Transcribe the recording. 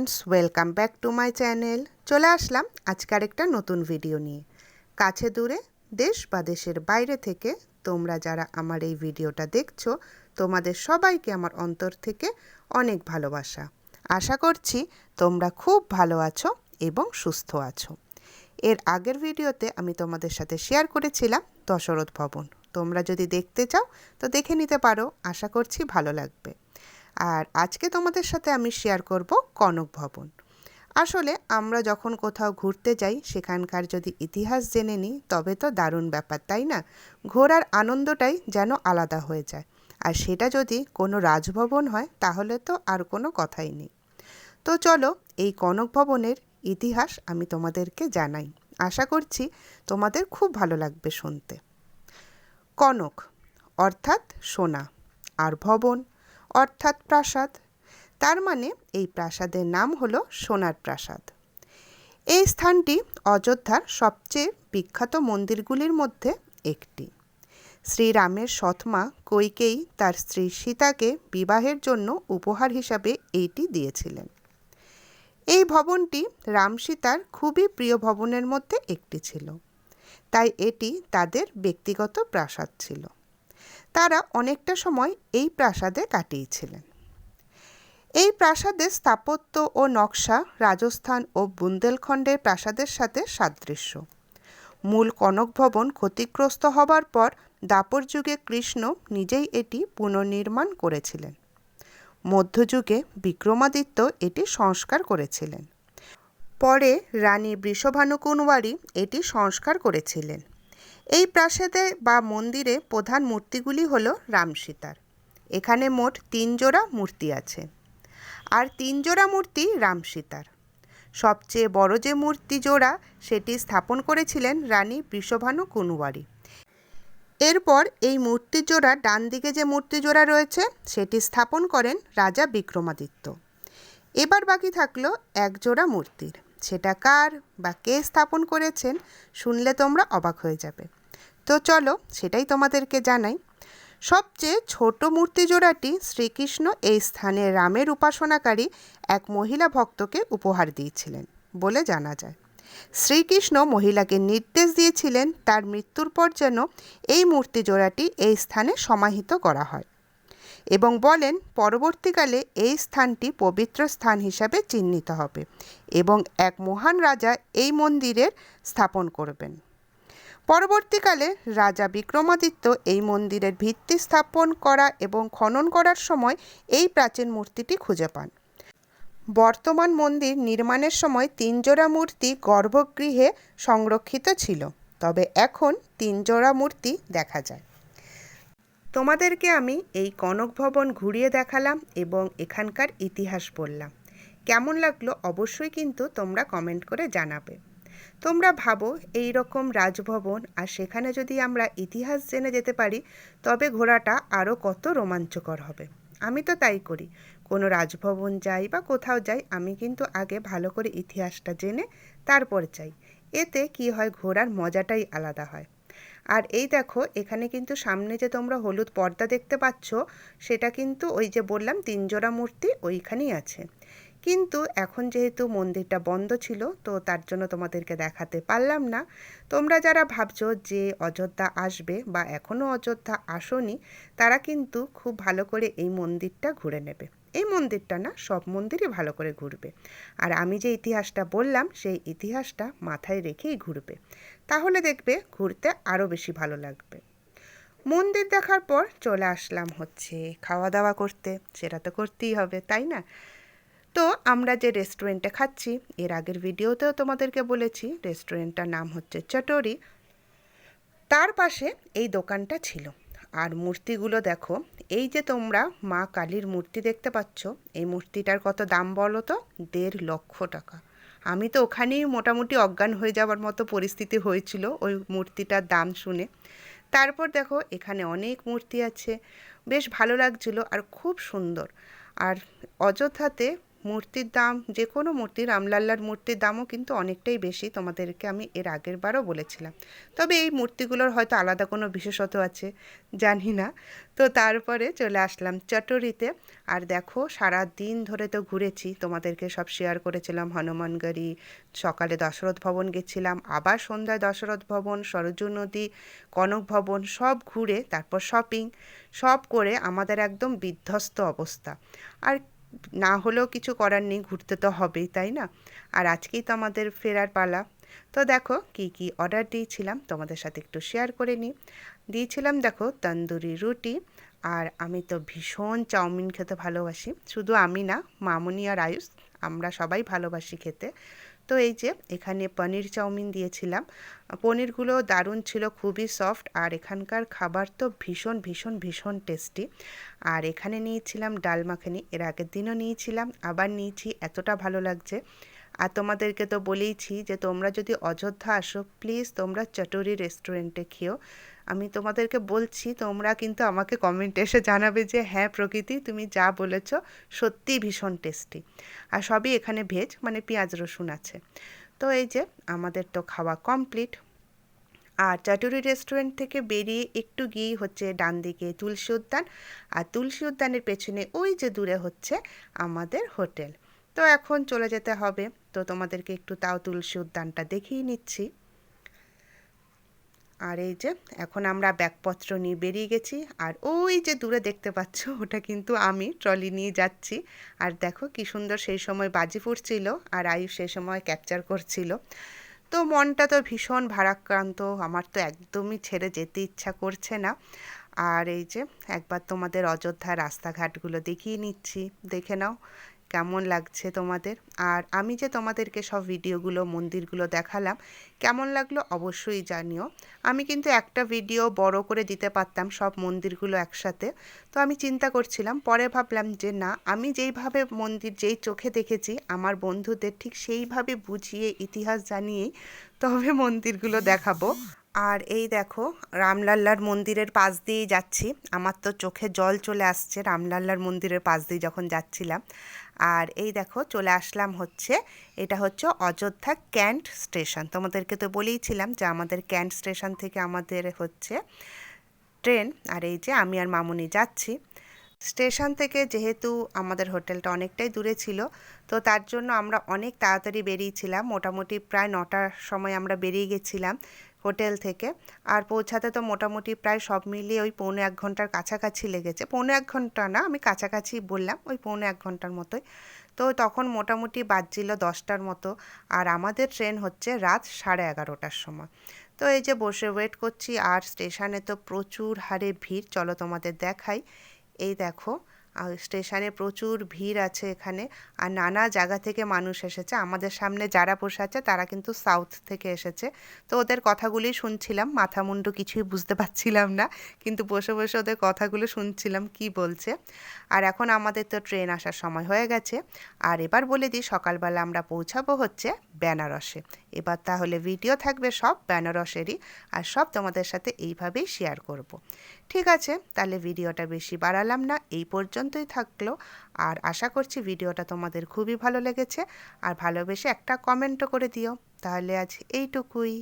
Friends, welcome back to my channel. চলে আসলাম আজকের একটা নতুন ভিডিও নিয়ে। কাছে দূরে, দেশ বা দেশের বাইরে থেকে তোমরা যারা আমার এই ভিডিওটা দেখছো, তোমাদের সবাইকে আমার অন্তর থেকে অনেক ভালোবাসা। আশা করছি তোমরা খুব ভালো আছো এবং সুস্থ আছো। এর আগের ভিডিওতে আমি তোমাদের সাথে শেয়ার করেছিলাম দশরথ ভবন। তোমরা যদি দেখতে চাও তো দেখে নিতে পারো, আশা করছি ভালো লাগবে। আর আজকে তোমাদের সাথে আমি শেয়ার করব কনক ভবন। আসলে আমরা যখন কোথাও ঘুরতে যাই সেখানকার যদি ইতিহাস জেনে নিই তবে তো দারুণ ব্যাপার, তাই না? ঘোরার আনন্দটাই যেন আলাদা হয়ে যায়। আর সেটা যদি কোনো রাজভবন হয় তাহলে তো আর কোনো কথাই নেই। তো চলো এই কনক ভবনের ইতিহাস আমি তোমাদেরকে জানাই। আশা করছি তোমাদের খুব ভালো লাগবে শুনতে। কনক অর্থাৎ সোনা, আর ভবন অর্থাৎ প্রাসাদ। তার মানে এই প্রাসাদের নাম হলো সোনার প্রাসাদ। এই স্থানটি অযোধ্যার সবচেয়ে বিখ্যাত মন্দিরগুলির মধ্যে একটি। শ্রীরামের সৎমা কইকেয়ী তার স্ত্রী সীতাকে বিবাহের জন্য উপহার হিসাবে এইটি দিয়েছিলেন। এই ভবনটি রাম সীতার খুবই প্রিয় ভবনের মধ্যে একটি ছিল, তাই এটি তাদের ব্যক্তিগত প্রাসাদ ছিল। তারা অনেকটা সময় এই প্রাসাদে কাটিয়েছিলেন। এই প্রাসাদের স্থাপত্য ও নকশা রাজস্থান ও বুন্দেলখণ্ডের প্রাসাদের সাথে সাদৃশ্য। মূল কনক ভবন ক্ষতিগ্রস্ত হবার পর দাপর যুগে কৃষ্ণ নিজেই এটি পুনর্নির্মাণ করেছিলেন। মধ্যযুগে বিক্রমাদিত্য এটি সংস্কার করেছিলেন। পরে রানী বৃষভানু কুনওয়ারি এটি সংস্কার করেছিলেন। এই প্রাসাদে বা মন্দিরে প্রধান মূর্তিগুলি হল রাম সীতার। এখানে মোট 3 জোড়া মূর্তি আছে, আর 3 জোড়া মূর্তি রাম সীতার। সবচেয়ে বড় যে মূর্তি জোড়া সেটি স্থাপন করেছিলেন রানী বৃষভানু কুনওয়ারি। এরপর এই মূর্তি জোড়া ডান দিকে যে মূর্তি জোড়া রয়েছে সেটি স্থাপন করেন রাজা বিক্রমাদিত্য। এবার বাকি থাকলো এক জোড়া মূর্তির। সেটা কার বা কে স্থাপন করেছেন শুনলে তোমরা অবাক হয়ে যাবে। তো চলো সেটাই তোমাদেরকে জানাই। সবচেয়ে ছোট মূর্তি জোড়াটি শ্রীকৃষ্ণ এই স্থানে রামের উপাসনাকারী এক মহিলা ভক্তকে উপহার দিয়েছিলেন বলে জানা যায়। শ্রীকৃষ্ণ মহিলাকে নির্দেশ দিয়েছিলেন তার মৃত্যুর পর যেন এই মূর্তি জোড়াটি এই স্থানে সমাহিত করা হয়, এবং বলেন পরবর্তীকালে এই স্থানটি পবিত্র স্থান হিসাবে চিহ্নিত হবে এবং এক মহান রাজা এই মন্দিরের স্থাপন করবেন। পরবর্তীকালে রাজা বিক্রমাদিত্য এই মন্দিরের ভিত্তি স্থাপন করা এবং খনন করার সময় এই প্রাচীন মূর্তিটি খুঁজে পান। বর্তমান মন্দির নির্মাণের সময় 3 জোড়া মূর্তি গর্ভগৃহে সংরক্ষিত ছিল, তবে এখন 3 জোড়া মূর্তি দেখা যায়। তোমাদেরকে আমি এই কনক ভবন ঘুরিয়ে দেখালাম এবং এখানকার ইতিহাস বললাম। কেমন লাগলো অবশ্যই কিন্তু তোমরা কমেন্ট করে জানাবে। তোমরা ভাবো এই রকম রাজভবন আর সেখানে যদি আমরা ইতিহাস জেনে যেতে পারি তবে ঘোরাটা আরও কত রোমাঞ্চকর হবে। আমি তো তাই করি, কোনো রাজভবন যাই বা কোথাও যাই আমি কিন্তু আগে ভালো করে ইতিহাসটা জেনে তারপর যাই। এতে কি হয়, ঘোরার মজাটাই আলাদা হয়। আর এই দেখো এখানে কিন্তু সামনে যে তোমরা হলুদ পর্দা দেখতে পাচ্ছ সেটা কিন্তু ওই যে বললাম 3 জোড়া মূর্তি ওইখানেই আছে। কিন্তু এখন যেহেতু মন্দিরটা বন্ধ ছিল তো তার জন্য তোমাদেরকে দেখাতে পারলাম না। তোমরা যারা ভাবছো যে অযোধ্যা আসবে বা এখনও অযোধ্যা আসোনি তারা কিন্তু খুব ভালো করে এই মন্দিরটা ঘুরে নেবে। এই মন্দিরটা না, সব মন্দিরই ভালো করে ঘুরবে। আর আমি যে ইতিহাসটা বললাম সেই ইতিহাসটা মাথায় রেখেই ঘুরবে, তাহলে দেখবে ঘুরতে আরও বেশি ভালো লাগবে। মন্দির দেখার পর চলে আসলাম হচ্ছে খাওয়া দাওয়া করতে। সেটা তো করতেই হবে, তাই না? তো আমরা যে রেস্টুরেন্টে খাচ্ছি, এর আগের ভিডিওতেও তোমাদেরকে বলেছি রেস্টুরেন্টটার নাম হচ্ছে চটোরি। তার পাশে এই দোকানটা ছিল। আর মূর্তিগুলো দেখো, এই যে তোমরা মা কালীর মূর্তি দেখতে পাচ্ছ, এই মূর্তিটার কত দাম বলো তো? 1.5 লক্ষ টাকা। আমি তো ওখানেই মোটামুটি অজ্ঞান হয়ে যাওয়ার মতো পরিস্থিতি হয়েছিল ওই মূর্তিটার দাম শুনে। তারপর দেখো এখানে অনেক মূর্তি আছে, বেশ ভালো লাগছিল আর খুব সুন্দর। আর অযোধ্যাতে মূর্তির দাম, যে কোনো মূর্তি, রামলাল্লার মূর্তির দামও কিন্তু অনেকটাই বেশি, তোমাদেরকে আমি এর আগের বারও বলেছিলাম। তবে এই মূর্তিগুলোর হয়তো আলাদা কোনো বিশেষত্ব আছে, জানি না। তো তারপরে চলে আসলাম চটরিতে। আর দেখো সারা দিন ধরে তো ঘুরেছি, তোমাদেরকে সব শেয়ার করেছিলাম, হনুমানগড়ি, সকালে দশরথ ভবন গেছিলাম, আবার সন্ধ্যায় দশরথ ভবন, সরজু নদী, কনক ভবন সব ঘুরে তারপর শপিং সব করে আমাদের একদম বিধ্বস্ত অবস্থা। আর না হলেও কিছু করার নেই, ঘুরতে তো হবেই, তাই না? আর আজকেই তো আমাদের ফেরার পালা। তো দেখো কি কি অর্ডার দিয়েছিলাম তোমাদের সাথে একটু শেয়ার করে নিই। দিয়েছিলাম দেখো তন্দুরি রুটি, আর আমি তো ভীষণ চাউমিন খেতে ভালোবাসি, শুধু আমি না, মামুনি আর আয়ুষ আমরা সবাই ভালোবাসি খেতে। তো এই যে এখানে পনির চাউমিন দিয়েছিলাম, পনিরগুলো দারুণ ছিল, খুবই সফট, আর এখানকার খাবার তো ভীষণ ভীষণ ভীষণ টেস্টি। আর এখানে নিয়েছিলাম ডাল মাখানি, এর আগের দিনও নিয়েছিলাম, আবার নিয়েছি, এতটা ভালো লাগছে। আর তোমাদেরকে তো বলেইছি যে তোমরা যদি অযোধ্যা আসো প্লিজ তোমরা চটুরি রেস্টুরেন্টে খেও। আমি তোমাদেরকে বলছি, তোমরা কিন্তু আমাকে কমেন্টে এসে জানাবে যে হ্যাঁ প্রকৃতি তুমি যা বলেছো সত্যিই ভীষণ টেস্টি। আর সবই এখানে ভেজ, মানে পেঁয়াজ রসুন আছে। তো এই যে আমাদের তো খাওয়া কমপ্লিট। আর চটুরি রেস্টুরেন্ট থেকে বেরিয়ে একটু গিয়েই হচ্ছে ডান দিকে তুলসী উদ্যান, আর তুলসী উদ্যানের পেছনে ওই যে দূরে হচ্ছে আমাদের হোটেল। তো এখন চলে যেতে হবে, তো তোমাদেরকে একটু তাও তুলসী উদ্যানটা দেখিয়ে নিচ্ছি। আর এই যে এখন আমরা ব্যাগপত্র নিয়ে বেরিয়ে গেছি, আর ওই যে দূরে দেখতে পাচ্ছ ওটা কিন্তু আমি ট্রলি নিয়ে যাচ্ছি। আর দেখো কি সুন্দর সেই সময় বাজি ফুটছিল, আর আয়ুষ সেই সময় ক্যাপচার করছিল। তো মনটা তো ভীষণ ভারাক্রান্ত, আমার তো একদমই ছেড়ে যেতে ইচ্ছা করছে না। আর এই যে একবার তোমাদের অযোধ্যার রাস্তাঘাটগুলো দেখিয়ে নিচ্ছি, দেখে নাও কেমন লাগছে তোমাদের। আর আমি যে তোমাদেরকে সব ভিডিওগুলো, মন্দিরগুলো দেখালাম, কেমন লাগলো অবশ্যই জানিও। আমি কিন্তু একটা ভিডিও বড় করে দিতে পারতাম সব মন্দিরগুলো একসাথে, তো আমি চিন্তা করছিলাম, পরে ভাবলাম যে না, আমি যেইভাবে মন্দির যেই চোখে দেখেছি আমার বন্ধুদের ঠিক সেইভাবে বুঝিয়ে ইতিহাস জানিয়েই তবে মন্দিরগুলো দেখাবো। আর এই দেখো রামলাল্লার মন্দিরের পাশ দিয়েই যাচ্ছি, আমার তো চোখে জল চলে আসছে রামলাল্লার মন্দিরের পাশ দিয়ে যখন যাচ্ছিলাম। আর এই দেখো চলে আসলাম হচ্ছে, এটা হচ্ছে অযোধ্যা ক্যান্ট স্টেশন। তোমাদেরকে তো বলেইছিলাম যে আমাদের ক্যান্ট স্টেশন থেকে আমাদের হচ্ছে ট্রেন। আর এই যে আমি আর মামুনি যাচ্ছি। স্টেশন থেকে যেহেতু আমাদের হোটেলটা অনেকটাই দূরে ছিল, তো তার জন্য আমরা অনেক তাড়াতাড়ি বেরিয়েছিলাম, মোটামুটি প্রায় 9টার সময় আমরা বেরিয়ে গেছিলাম হোটেল থেকে। আর পৌঁছাতে তো মোটামুটি প্রায় সব মিলিয়ে ওই 1.25 ঘন্টার কাছাকাছি লেগেছে, 1.25 ঘন্টা না, আমি কাছাকাছি বললাম, ওই 1.25 ঘন্টার মতোই। তো তখন মোটামুটি বাজছিল 10টার মতো, আর আমাদের ট্রেন হচ্ছে রাত 11:30টার সময়। তো এই যে বসে ওয়েট করছি, আর স্টেশনে তো প্রচুর হারে ভিড়, চলো তোমাদের দেখাই। এই দেখো স্টেশনে প্রচুর ভিড় আছে এখানে, আর নানা জায়গা থেকে মানুষ এসেছে। আমাদের সামনে যারা বসে আছে তারা কিন্তু সাউথ থেকে এসেছে, তো ওদের কথাগুলি শুনছিলাম, মাথা মুন্ডু কিছুই বুঝতে পারছিলাম না, কিন্তু বসে বসে ওদের কথাগুলো শুনছিলাম কি বলছে। আর এখন আমাদের তো ট্রেন আসার সময় হয়ে গেছে। আর এবার বলে দিই, সকালবেলা আমরা পৌঁছাবো হচ্ছে বেনারসে। এবার তাহলে ভিডিও থাকবে সব বেনারসেরই, আর সব তোমাদের সাথে এইভাবেই শেয়ার করব। ঠিক আছে, তাহলে ভিডিওটা বেশি বাড়ালাম না, এই পর্যন্তই থাকলো। আর আশা করছি ভিডিওটা তোমাদের খুবই ভালো লেগেছে, আর ভালোবেসে একটা কমেন্টও করে দিও। তাহলে আজ এইটুকুই।